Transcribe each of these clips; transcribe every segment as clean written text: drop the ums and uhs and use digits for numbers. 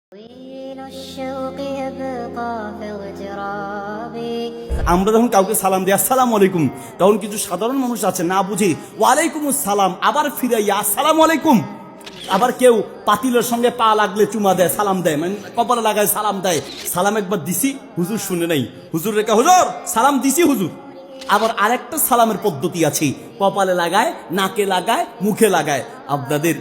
আমরা যখন কাউকে সালাম দিই আসসালামু আলাইকুম, তখন কিছু সাধারণ মানুষ আছে না বুঝে ওয়ালাইকুম আসসালাম আবার ফিরাইয়া আসসালামু আলাইকুম। আবার কেউ পাতিলের সঙ্গে পা লাগলে চুমা দেয়, সালাম দেয়, মানে কপালে লাগায় সালাম দেয়। সালাম একবার দিছি, হুজুর শুনে নাই, হুজুর রেখা হুজুর সালাম দিছি হুজুর। আবার আরেকটা সালামের পদ্ধতি আছে, কপালে লাগায়, নাকে লাগায়, মুখে লাগায়। আপনাদের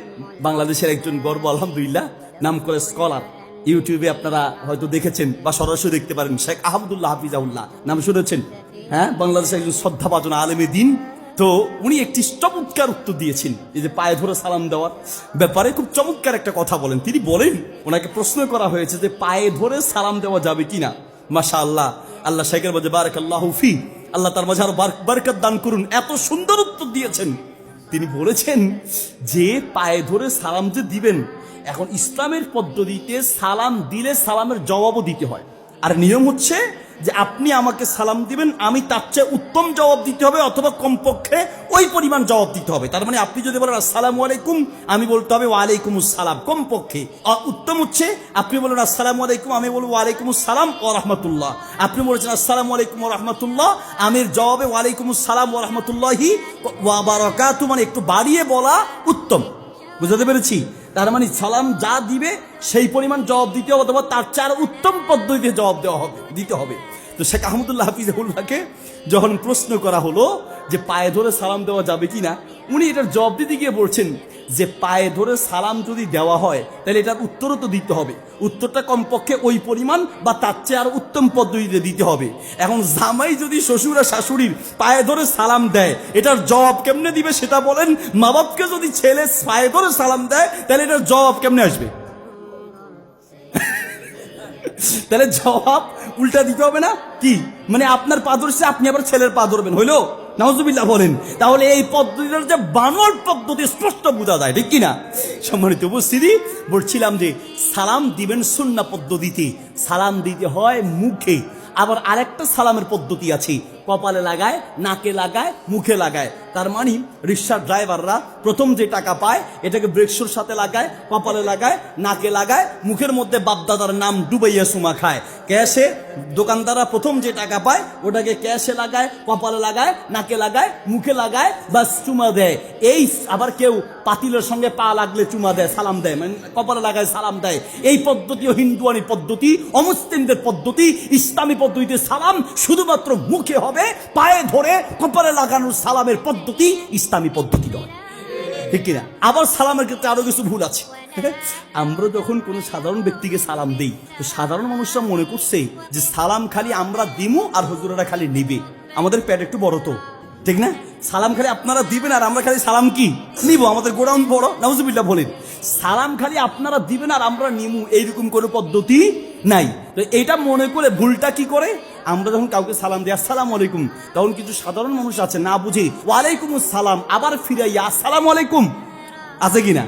বাংলাদেশের একজন গর্ব আলহামদুলিল্লাহ নাম করে স্কলার, ইউটিউবে আপনারা হয়তো দেখেছেন বা সরাসরি দেখতে পারেন, শেখ আহমদুল্লাহ হাফিজাউল্লাহ নাম শুনেছেন? হ্যাঁ, বাংলাদেশের একজন শ্রদ্ধাভাজন আলেমে দিন। তো উনি একটি চমৎকার উত্তর দিয়েছেন এই যে পায়ে ধরে সালাম দেওয়ার ব্যাপারে। খুব চমৎকার একটা কথা বলেন তিনি। বলেন, ওনাকে প্রশ্ন করা হয়েছে যে পায়ে ধরে সালাম দেওয়া যাবে কিনা। মাশাআল্লাহ, আল্লাহ শেখের মাঝে বারাকাল্লাহু ফি, আল্লাহ তার মাঝে আরো বরকত দান করুন, এত সুন্দর উত্তর দিয়েছেন। তিনি বলেছেন যে পায়ে ধরে সালাম যে দিবেন, এখন ইসলামের পদ্ধতিতে সালাম দিলে সালামের জবাবও দিতে হয়। আর নিয়ম হচ্ছে যে আপনি আমাকে সালাম দিবেন, আমি তার চেয়ে উত্তম জবাব দিতে হবে, অথবা কমপক্ষে ওই পরিমাণ জবাব দিতে হবে। তার মানে আপনি যদি বলেন আসসালামু আলাইকুম, আমি বলতে হবে ওয়ালাইকুম আসসালাম কমপক্ষে। উত্তম হচ্ছে আপনি বলেন আসসালামু আলাইকুম, আমি বলবো ওয়ালাইকুম আসসালাম ওয়া রাহমাতুল্লাহ। আপনি বলেছেন আসসালামু আলাইকুম ওয়া রাহমাতুল্লাহ, আমি জবাবে ওয়ালাইকুম আসসালাম ওয়া রাহমাতুল্লাহি ওয়া বারাকাতু, মানে একটু বাড়িয়ে বলা উত্তম। বুঝতে পেরেছি? তার মানে সালাম যা দিবে সেই পরিমাণ জবাব দিতে হবে, অথবা তার চার উত্তম পদ্ধতিতে জবাব দেওয়া হবে, দিতে হবে। তো শেখ আহমদুল্লাহ হাফিজাহুল্লাহকে যখন প্রশ্ন করা হলো যে পায়ে ধরে সালাম দেওয়া যাবে কিনা, উনি এটার জবাব দিতে গিয়ে বলছেন যে পায়ে ধরে সালাম যদি দেওয়া হয় তাহলে এটার উত্তরও তো দিতে হবে, উত্তরটা কমপক্ষে ওই পরিমাণ বা তার চেয়ে আর উত্তম পদ্ধতিতে দিতে হবে। এখন জামাই যদি শ্বশুর আর শাশুড়ির পায়ে ধরে সালাম দেয়, এটার জবাব কেমনে দিবে সেটা বলেন। মা বাপকে যদি ছেলে পায়ে ধরে সালাম দেয় তাহলে এটার জবাব কেমনে আসবে? তাহলে জবাব উল্টা দিতে হবে না কি? মানে আপনার পা ধরছে, আপনি আবার ছেলের পা ধরবেন, হইলো? নাউজুবিল্লাহ বলেন। তাহলে এই পদ্ধতিটার যে বানর পদ্ধতি স্পষ্ট বোঝা যায়, ঠিক কিনা? সম্মানিত উপস্থিতি, বলছিলাম যে সালাম দিবেন সুন্নাহ পদ্ধতিতে, সালাম দিতে হয় মুখে। আবার আরেকটা সালামের পদ্ধতি আছে, কপালে লাগায়, নাকে লাগায়, মুখে লাগায়। তার মানে রিক্সার ড্রাইভাররা প্রথম যে টাকা পায় এটাকে ব্রেকশোর সাথে লাগায়, কপালে লাগায়, নাকে লাগায়, মুখের মধ্যে বাপদাদার নাম ডুবাইয়া সুমা খায়। ক্যাশে দোকানদাররা প্রথম যে টাকা পায় ওটাকে ক্যাশে লাগায়, কপালে লাগায়, নাকে লাগায়, মুখে লাগায়, বাস চুমা দেয়। এই আবার কেউ পাতিলের সঙ্গে পা লাগলে চুমা দেয়, সালাম দেয়, মানে কপালে লাগায় সালাম দেয়। এই পদ্ধতিও হিন্দুয়ানি পদ্ধতি, অমুসলিমদের পদ্ধতি। ইসলামী পদ্ধতিতে সালাম শুধুমাত্র মুখে হবে, পায়ে ধরে কপালে লাগানোর সালামের পদ্ধতি ইসলামী পদ্ধতি নয়, ঠিক কিনা? আবার সালামের ক্ষেত্রে আরো কিছু ভুল আছে। আমরা যখন কোনো সাধারণ ব্যক্তিকে সালাম দেই, তো সাধারণ মানুষরা মনে করছে যে সালাম খালি আমরা দিমু আর হুজুরেরা খালি নিবে। আমাদের পেট একটু বড় তো, ঠিক না? সালাম খালি আপনারা দিবেন আর আমরা খালি সালাম কি নিব? আমাদের গোডাউন বড়, নাউজুবিল্লাহ বলেন। সালাম খালি আপনারা দিবেন আর আমরা নিমু, এইরকম কোনো পদ্ধতি নাই। তো এটা মনে করে ভুলটা কি করে, আমরা যখন কাউকে সালাম দিই আসসালামু আলাইকুম, তখন কিছু সাধারণ মানুষ আছে না বুঝে ওয়ালাইকুম আসসালাম আবার ফিরাইয়া আসসালামু আলাইকুম, আছে কিনা?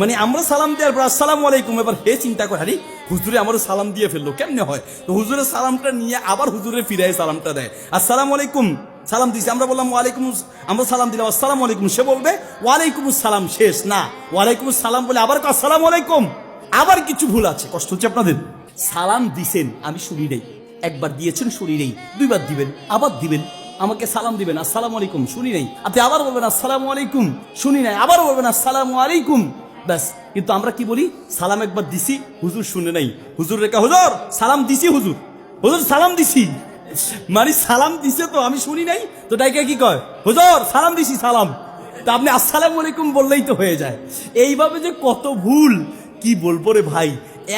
মানে আমরা সালাম দেওয়ার পর আসসালামু আলাইকুম, এবার হে চিন্তা করে আরে হুজুরে আমার সালাম দিয়ে ফেললো, কেমনে হয়? তো হুজুরের সালামটা নিয়ে আবার হুজুরে ফিরাই সালামটা দেয়, আসসালামু আলাইকুম। সালাম দিছি, আমরা বললাম ওয়ালাইকুম, আমরা সালাম দিলাম আসসালামু আলাইকুম, সে বলবে ওয়ালাইকুম আসসালাম, শেষ না, ওয়ালাইকুম আসসালাম বলে আবার আসসালামু আলাইকুম। আবার কিছু ভুল আছে, কষ্ট হচ্ছে আপনাদের। সালাম দিছেন আমি শুনি নেই, একবার দিয়েছেন শুনি নেই, দুইবার দিবেন, আবার দিবেন, আমাকে সালাম দিবেন আসসালামু আলাইকুম, শুনি নাই, আপনি আবার বলবেন আসসালামু আলাইকুম, শুনি নাই, আবার বলবেন আসসালামু আলাইকুম, ব্যাস। কিন্তু আমরা কি বলি, সালাম একবার দিছি, হুজুর শুনে নাই, হুজুর রেখা হুজুর সালাম দিছি, হুজুর হুজুর সালাম দিছি, মানে সালাম দিছে তো আমি শুনি নাই, তো ডাইকা কি কয় হুজুর সালাম দিছি সালাম, তা আপনি আসসালামু আলাইকুম বললেই তো হয়ে যায়। এইভাবে যে কত ভুল কি বলবো রে ভাই।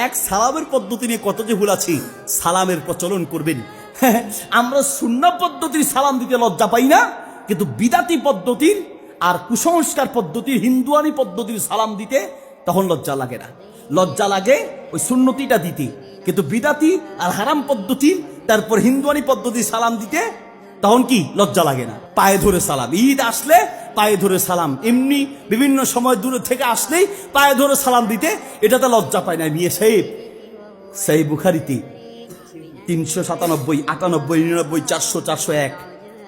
এক সালামের পদ্ধতি নিয়ে কত যে ভুল আছে। সালামের প্রচলন করবেন। আমরা সুন্নাহ পদ্ধতির সালাম দিতে লজ্জা পাই না, কিন্তু বিদাতি পদ্ধতির আর কুসংস্কার পদ্ধতির হিন্দুয়ানি পদ্ধতির সালাম দিতে তখন লজ্জা লাগে না। লজ্জা লাগে ওই সুন্নতিটা দিতে, কিন্তু বিদাতি আর হারাম পদ্ধতি তারপর হিন্দুয়ানি পদ্ধতির সালাম দিতে তখন কি লজ্জা লাগে না। পায়ে ধরে সালাম, ঈদ আসলে পায়ে ধরে সালাম, এমনি বিভিন্ন সময় দূরে থেকে আসলেই পায়ে ধরে সালাম দিতে এটাতে লজ্জা পায় না। নিয়ে সেই বুখারীতে 397, 98, 99, 400, 401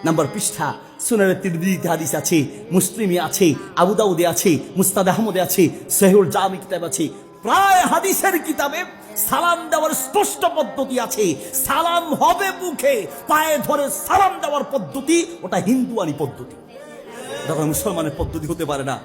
নাম্বার পৃষ্ঠা, সুনানে তিরমিজিতে হাদিস আছে, মুসলিমে আছে, আবু দাউদে আছে, মুস্তাদ আহমদে আছে, সহিহুল জামি কিতাব আছে। প্রায় হাদিসের কিতাবে সালাম দেওয়ার স্পষ্ট পদ্ধতি আছে। সালাম হবে মুখে, পায়ে ধরে সালাম দেওয়ার পদ্ধতি ওটা হিন্দুয়ানি পদ্ধতি, তখন মুসলমানের পদ্ধতি হতে পারে না।